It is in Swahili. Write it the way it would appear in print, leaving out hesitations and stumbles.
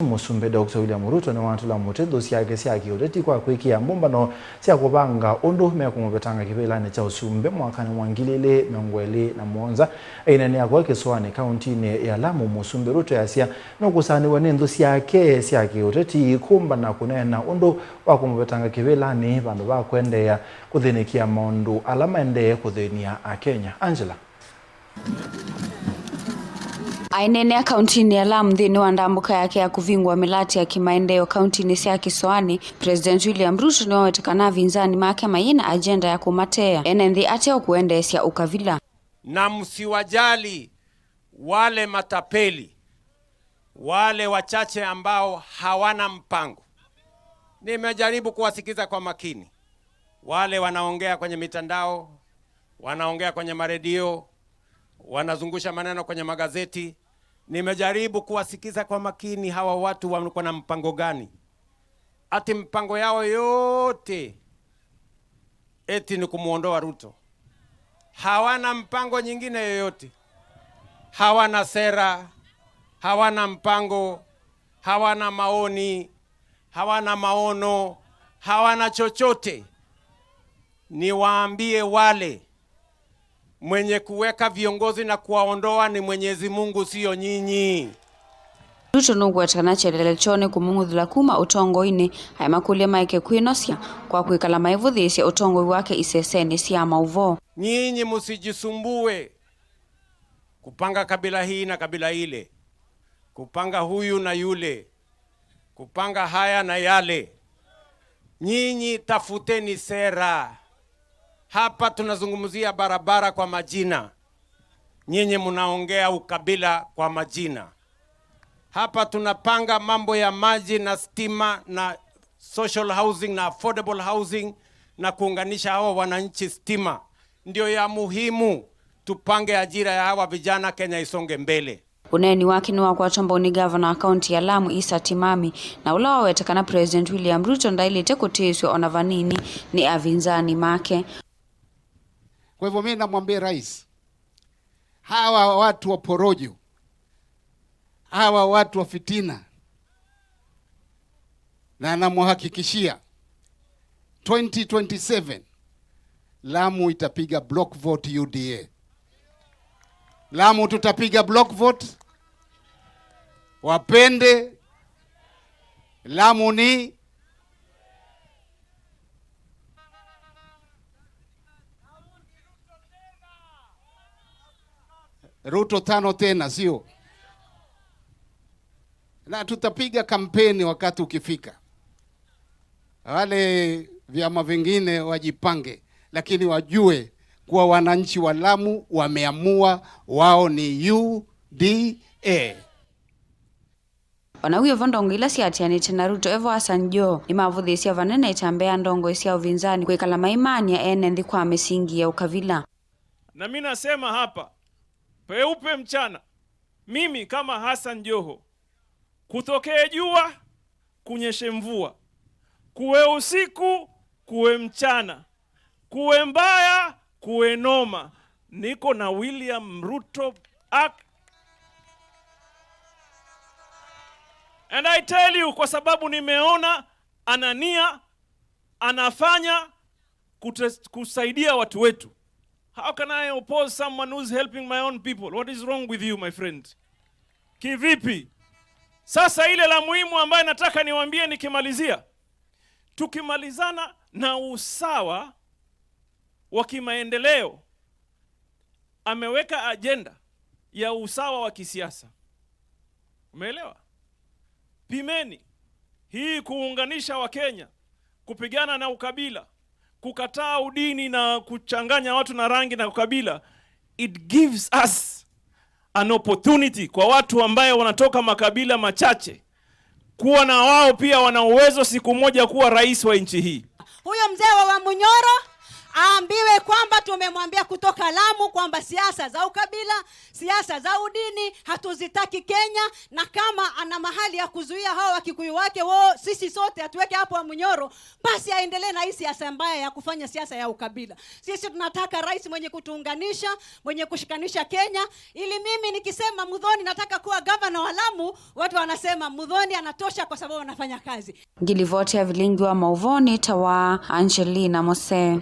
Musumbe Dr. William Ruto na wantula mutedo siake ureti kwa kwikia mumbano sia kubanga ondo mekumubetanga kibelane cha usumbe mwakani mwangilele mengwele na Mwanza ina ni akwa keswane county ne ya Lamu. Musumbe Ruto yasia no kusani wanendo siake ureti kumba na kunena ondo wakumubetanga kibelane bandu bakwende ya kuthinikia maundu alama ende kuthinia Kenya. Angela Ainene ya kaunti ya Lamu thini wa ndambuka yake ya kuvingwa milati ya kimaendeleo kaunti sia Kiswani, President William Ruto ni wawetekana vinzani make mayina agenda ya kumatea enendi ateo kuendesya ukavila. Na msiwajali wale matapeli, wale wachache ambao hawana mpango. Nimejaribu kuwasikiza kwa makini. Wale wanaongea kwenye mitandao, wanaongea kwenye maredio, wanazungusha maneno kwenye magazeti. Nimejaribu kuwasikiza kwa makini hawa watu wako na mpango gani. Ati mpango yao yote eti ni kumuondoa Ruto. Hawana mpango nyingine yoyote. Hawana sera, hawana mpango, hawana maoni, hawana maono, hawana chochote. Niwaambie wale mwenye kuweka viongozi na kuwaondoa ni Mwenyezi Mungu, sio nyinyi. Ruto nugwetekana chelele chone kumung'uthila kuma utongo-ini haimakulia maike kwinosia kwa kwikala maivuthisya utongoi wake iseseni sia mauvo. Nyinyi musijisumbue kupanga kabila hii na kabila ile, kupanga huyu na yule, kupanga haya na yale. Nyinyi tafuteni sera. Hapa tunazungumzia barabara kwa majina. Nyinyi mnaongea ukabila kwa majina. Hapa tunapanga mambo ya maji na stima na social housing na affordable housing na kuunganisha hawa wananchi stima. Ndio ya muhimu. Tupange ajira ya hawa vijana, Kenya isonge mbele. Uneni wake ni wakwa tomboni governor account ya Lamu Isa Timami na ula wawetekana President William Ruto ndailite kutiswa onavanini ni avinzani make. Kwa hivyo mimi namwambia rais, hawa watu wa porojo, hawa watu wa fitina, na namhakikishia 2027 Lamu itapiga block vote UDA. Lamu tutapiga block vote. Wapende Lamu ni Ruto tano tena, sio? Na tutapiga kampeni wakati ukifika. Wale vyama vingine wajipange, lakini wajue kuwa wananchi wa Lamu wameamua wao ni UDA. Wanawiyo vandongo ila siatiani tena Ruto Evo Hassan Joho ni mavuthisya vanene itambea ndongo isia uvinzani kwikala maimani ya enendi kwa misingi ya ukavila. Na mimi nasema hapa peupe mchana, mimi kama Hassan Joho, kutokee jua kunyeshe mvua, kuwe usiku kuwe mchana, kuwe mbaya kuwe noma, niko na William Ruto and I tell you, kwa sababu nimeona anania anafanya kusaidia watu wetu. How can I oppose someone who's helping my own people? What is wrong with you, my friend? Kivipi? Sasa ile la muhimu ambaye nataka niwaambie nikimalizia, tukimalizana na usawa wa kimaendeleo, ameweka agenda ya usawa wa kisiasa. Umeelewa? Pimeni hii kuunganisha wa Kenya, kupigana na ukabila, kukataa udini na kuchanganya watu na rangi na ukabila. It gives us an opportunity kwa watu ambaye wanatoka makabila machache kuwa na wao pia wana uwezo siku moja kuwa rais wa nchi hii. Huyo mzee wa Munyoro aambiwe kwamba tumemwambia kutoka Lamu kwamba siasa za ukabila, siasa za udini hatuzitaki Kenya, na kama ana mahali ya kuzuia hao Wakikuyu wake sisi sote atuweke hapo wa Munyoro, basi aendelee na hii siasa mbaya ya kufanya siasa ya ukabila. Sisi tunataka rais mwenye kutuunganisha, mwenye kushikanisha Kenya, ili mimi nikisema Muthoni nataka kuwa governor wa Lamu, watu wanasema Muthoni anatosha kwa sababu anafanya kazi. Ngilivote ya vilingi wa Mauvoni tawa Angelina Mose.